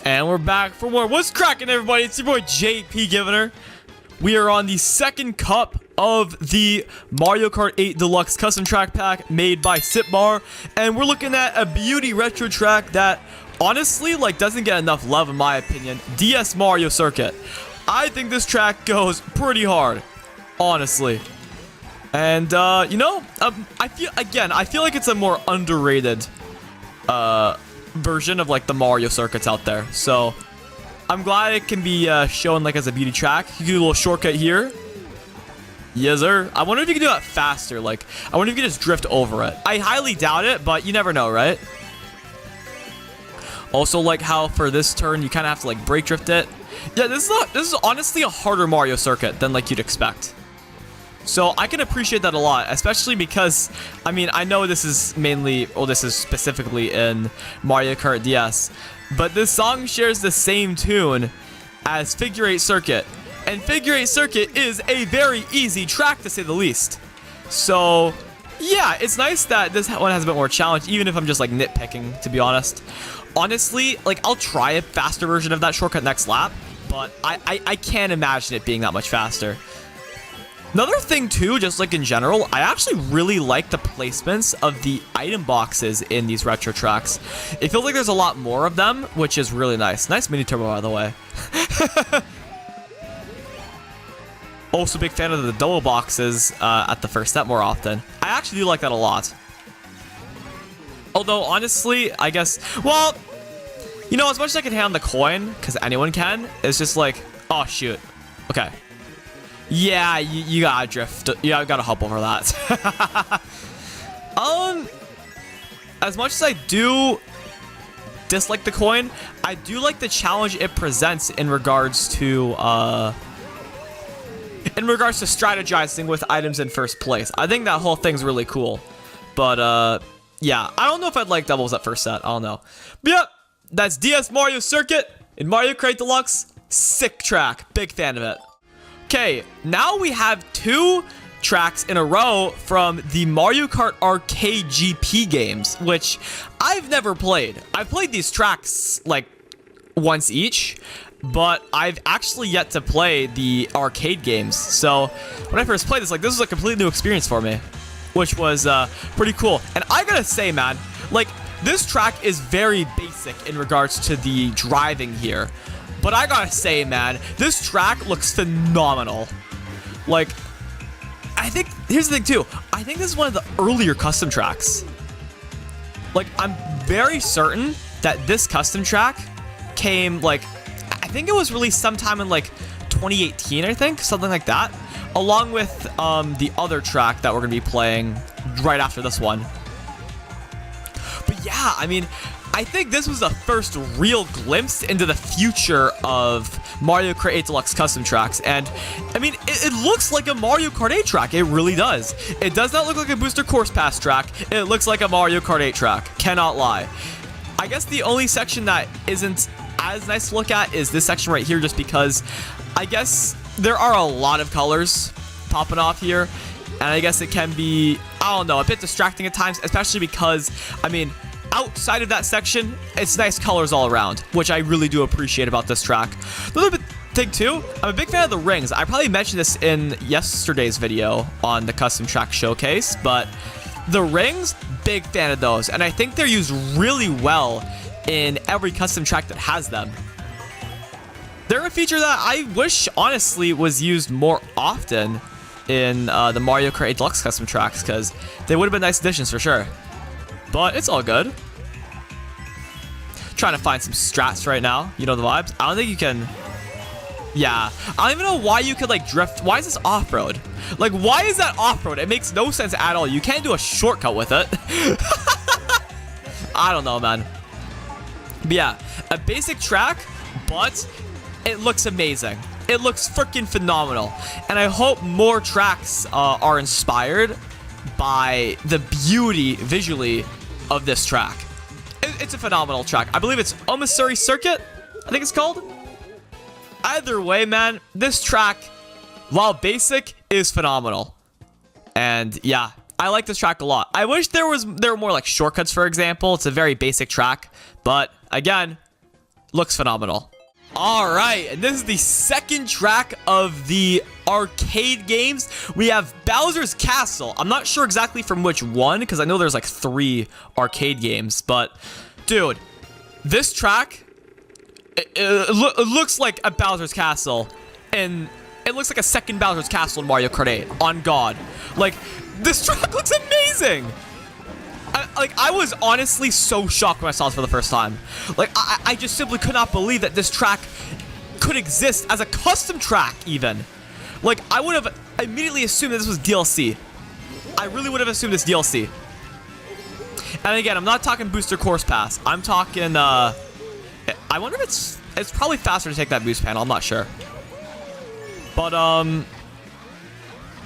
And we're back for more. What's cracking, everybody? It's your boy JP Givener. We are on the second cup of the Mario Kart 8 Deluxe custom track pack made by Sipbar, and we're looking at a beauty retro track that honestly doesn't get enough love in my opinion. DS Mario Circuit. I think this track goes pretty hard, honestly. And I feel like it's a more underrated version of the Mario circuits out there. So I'm glad it can be shown as a beauty track. You can do a little shortcut here. Yes, sir. I wonder if you can do that faster. I wonder if you can just drift over it. I highly doubt it, but you never know, right? Also, how for this turn you kind of have to brake drift it. Yeah, this is honestly a harder Mario circuit than you'd expect. So I can appreciate that a lot, especially because, I know this is mainly, this is specifically in Mario Kart DS, but this song shares the same tune as Figure 8 Circuit, and Figure 8 Circuit is a very easy track to say the least. So yeah, it's nice that this one has a bit more challenge, even if I'm just nitpicking, to be honest. Honestly, I'll try a faster version of that shortcut next lap, but I can't imagine it being that much faster. Another thing too, just in general, I actually really like the placements of the item boxes in these retro tracks. It feels like there's a lot more of them, which is really nice. Nice mini turbo, by the way. Also, big fan of the double boxes at the first step more often. I actually do like that a lot. Although, honestly, I guess, well, as much as I can hand the coin, because anyone can, it's just oh, shoot. Okay. Yeah, you gotta drift. Yeah, I gotta hop over that. As much as I do dislike the coin, I do like the challenge it presents in regards to strategizing with items in first place. I think that whole thing's really cool. But yeah, I don't know if I'd like doubles at first set. I don't know. But yeah, that's DS Mario Circuit in Mario Kart Deluxe. Sick track. Big fan of it. Okay, now we have two tracks in a row from the Mario Kart Arcade GP games, which I've never played. I've played these tracks once each, but I've actually yet to play the arcade games. So when I first played this, this was a completely new experience for me, which was pretty cool. And I gotta say, man, this track is very basic in regards to the driving here. But I gotta say, man, this track looks phenomenal. I think, here's the thing too. I think this is one of the earlier custom tracks. I'm very certain that this custom track came, I think it was released sometime in 2018, I think, something like that. Along with the other track that we're gonna be playing right after this one. But yeah, I think this was the first real glimpse into the future of Mario Kart 8 Deluxe custom tracks. And, it looks like a Mario Kart 8 track. It really does. It does not look like a Booster Course Pass track. It looks like a Mario Kart 8 track. Cannot lie. I guess the only section that isn't as nice to look at is this section right here, just because I guess there are a lot of colors popping off here. And I guess it can be, I don't know, a bit distracting at times, especially because, outside of that section, it's nice colors all around, which I really do appreciate about this track. The other thing too, I'm a big fan of the rings. I probably mentioned this in yesterday's video on the custom track showcase, but the rings, big fan of those, and I think they're used really well in every custom track that has them. They're a feature that I wish honestly was used more often in the Mario Kart 8 Deluxe custom tracks, because they would have been nice additions for sure. But it's all good. Trying to find some strats right now. You know the vibes. I don't think you can. Yeah. I don't even know why you could drift. Why is this off-road? Why is that off-road? It makes no sense at all. You can't do a shortcut with it. I don't know, man. But yeah, a basic track, but it looks amazing. It looks freaking phenomenal. And I hope more tracks are inspired by the beauty visually of this track. It's a phenomenal track. I believe it's Omatsuri Circuit, I think it's called. Either way, man, this track, while basic, is phenomenal. And yeah, I like this track a lot. I wish there were more shortcuts, for example. It's a very basic track, but again, looks phenomenal. All right, and this is the second track of the arcade games. We have Bowser's Castle. I'm not sure exactly from which one, because I know there's like 3 arcade games, but dude, this track, it looks like a Bowser's Castle, and it looks like a second Bowser's Castle in Mario Kart 8, on God. Like, this track looks amazing. I was honestly so shocked when I saw this for the first time. Like, I just simply could not believe that this track could exist as a custom track, even. Like, I would have immediately assumed that this was DLC. I really would have assumed this DLC. And again, I'm not talking booster course pass. I'm talking, I wonder if it's probably faster to take that boost panel. I'm not sure. But,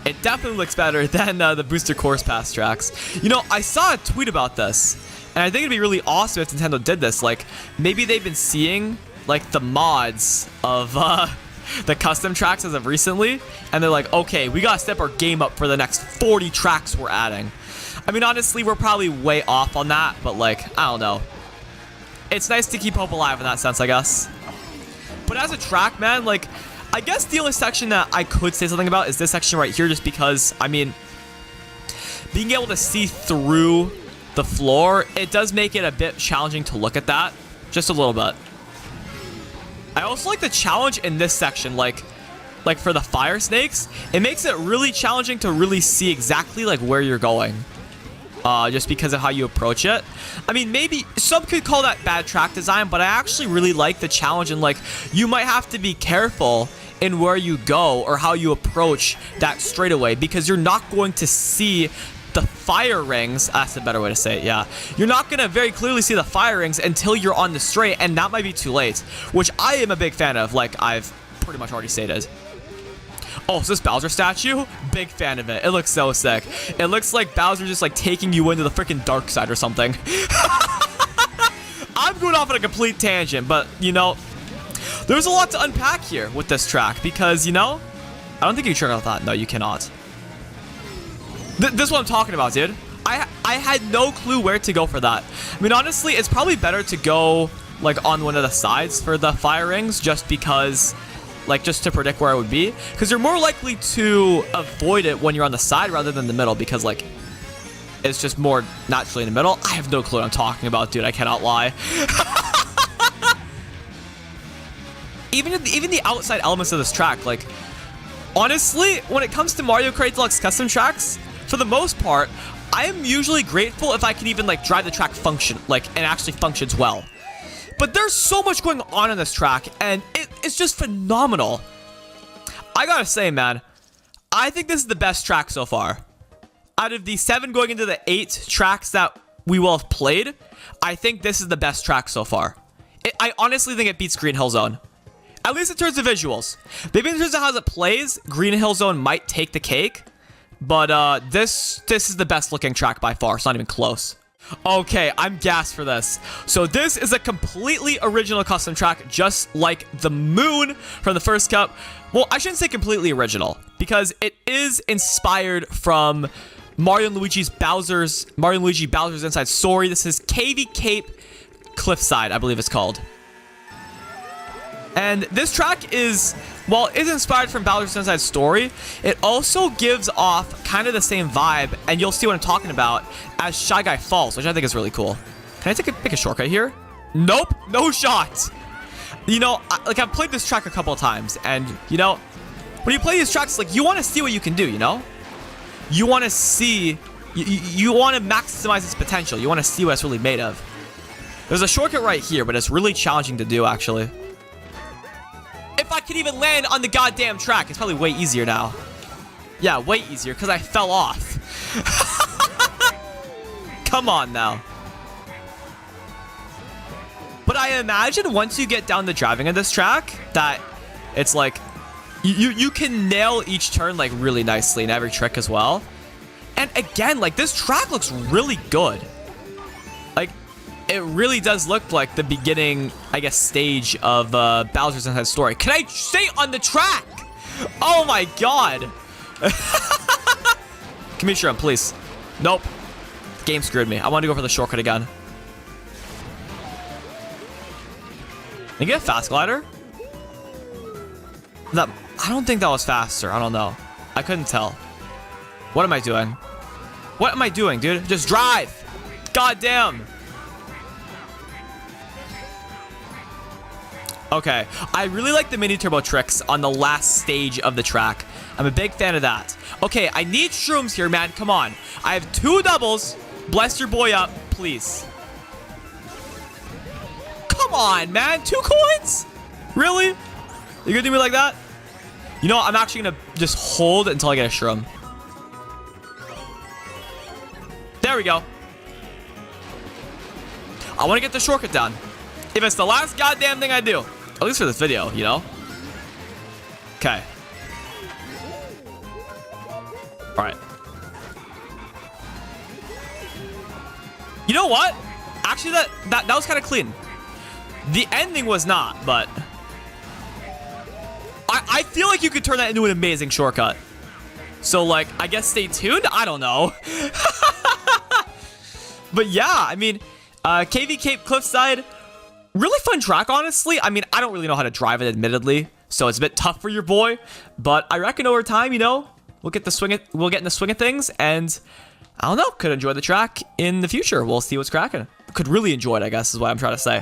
it definitely looks better than the booster course pass tracks. You know, I saw a tweet about this, and I think it'd be really awesome if Nintendo did this. Like, maybe they've been seeing, like, the mods of the custom tracks as of recently, and they're like, okay, we gotta step our game up for the next 40 tracks we're adding. I mean, honestly, we're probably way off on that, but, like, I don't know. It's nice to keep hope alive in that sense, I guess. But as a track, man, like, I guess the only section that I could say something about is this section right here, just because, I mean, being able to see through the floor, it does make it a bit challenging to look at that. Just a little bit. I also like the challenge in this section, like for the fire snakes, it makes it really challenging to really see exactly, like, where you're going. Just because of how you approach it. I mean, maybe some could call that bad track design, but I actually really like the challenge, and like, you might have to be careful in where you go or how you approach that straightaway, because you're not going to see the fire rings. That's a better way to say it, yeah. You're not going to very clearly see the fire rings until you're on the straight, and that might be too late, which I am a big fan of, like I've pretty much already stated. Oh, is this Bowser statue? Big fan of it. It looks so sick. It looks like Bowser just like taking you into the freaking dark side or something. I'm going off on a complete tangent, but you know, there's a lot to unpack here with this track because, you know, I don't think you can trigger out that. No, you cannot. This is what I'm talking about, dude. I had no clue where to go for that. I mean, honestly, it's probably better to go like on one of the sides for the fire rings, just because, like, just to predict where it would be, because you're more likely to avoid it when you're on the side rather than the middle, because like it's just more naturally in the middle. I have no clue what I'm talking about, dude. I cannot lie. even the outside elements of this track, like, honestly, when it comes to Mario Kart Deluxe custom tracks, for the most part, I am usually grateful if I can even like drive the track and actually functions well. But there's so much going on in this track, and it's just phenomenal. I gotta say, man, I think this is the best track so far. Out of the 7 going into the 8 tracks that we will have played, I think this is the best track so far. I honestly think it beats Green Hill Zone. At least in terms of visuals. Maybe in terms of how it plays, Green Hill Zone might take the cake. But this is the best looking track by far. It's not even close. Okay, I'm gassed for this. So this is a completely original custom track, just like the moon from the first cup. Well, I shouldn't say completely original, because it is inspired from Mario and Luigi Bowser's Inside Story. This is Cavi Cape Cliffside, I believe it's called. And this track is, well, is inspired from Bowser's Inside Story. It also gives off kind of the same vibe, and you'll see what I'm talking about, as Shy Guy Falls, which I think is really cool. Can I pick a shortcut here? Nope, no shot. You know, I've played this track a couple of times, and, you know, when you play these tracks, like, you want to see what you can do, you know? You want to see, you want to maximize its potential. You want to see what it's really made of. There's a shortcut right here, but it's really challenging to do, actually. If I could even land on the goddamn track, it's probably way easier now. Yeah, way easier, because I fell off. Come on now. But I imagine once you get down the driving of this track, that it's like, you can nail each turn like really nicely in every trick as well. And again, like, this track looks really good. Like, it really does look like the beginning, I guess, stage of Bowser's Inside Story. Can I stay on the track? Oh my god. Give me a shrimp, please. Nope. Game screwed me. I wanted to go for the shortcut again. You get a fast glider? That, I don't think that was faster. I don't know. I couldn't tell. What am I doing? What am I doing, dude? Just drive. God damn. Okay. I really like the mini turbo tricks on the last stage of the track. I'm a big fan of that. Okay, I need shrooms here, man. Come on. I have 2 doubles. Bless your boy up, please. Come on, man. 2 coins? Really? You gonna do me like that? You know what? I'm actually gonna just hold until I get a shroom. There we go. I want to get the shortcut down. If it's the last goddamn thing I do. At least for this video, you know? Okay. Alright. You know what? Actually, that was kind of clean. The ending was not, but... I feel like you could turn that into an amazing shortcut. So, like, I guess stay tuned? I don't know. But yeah, I mean, Cavi Cape Cliffside, really fun track, honestly. I mean, I don't really know how to drive it, admittedly, so it's a bit tough for your boy. But I reckon over time, you know, we'll get in the swing of things, and I don't know, could enjoy the track in the future. We'll see what's cracking. Could really enjoy it, I guess, is what I'm trying to say.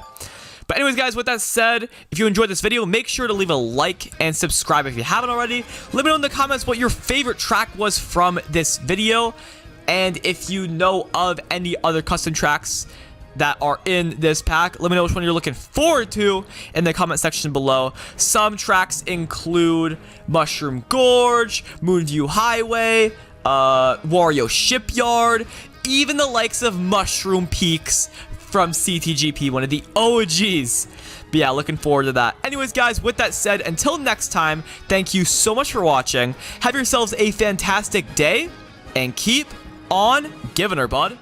But anyways, guys, with that said, if you enjoyed this video, make sure to leave a like and subscribe if you haven't already. Let me know in the comments what your favorite track was from this video. And if you know of any other custom tracks that are in this pack, let me know which one you're looking forward to in the comment section below. Some tracks include Mushroom Gorge, Moonview Highway, Wario Shipyard, even the likes of Mushroom Peaks from CTGP, one of the OGs. But yeah, looking forward to that. Anyways, guys, with that said, until next time, thank you so much for watching. Have yourselves a fantastic day, and keep on giving her, bud.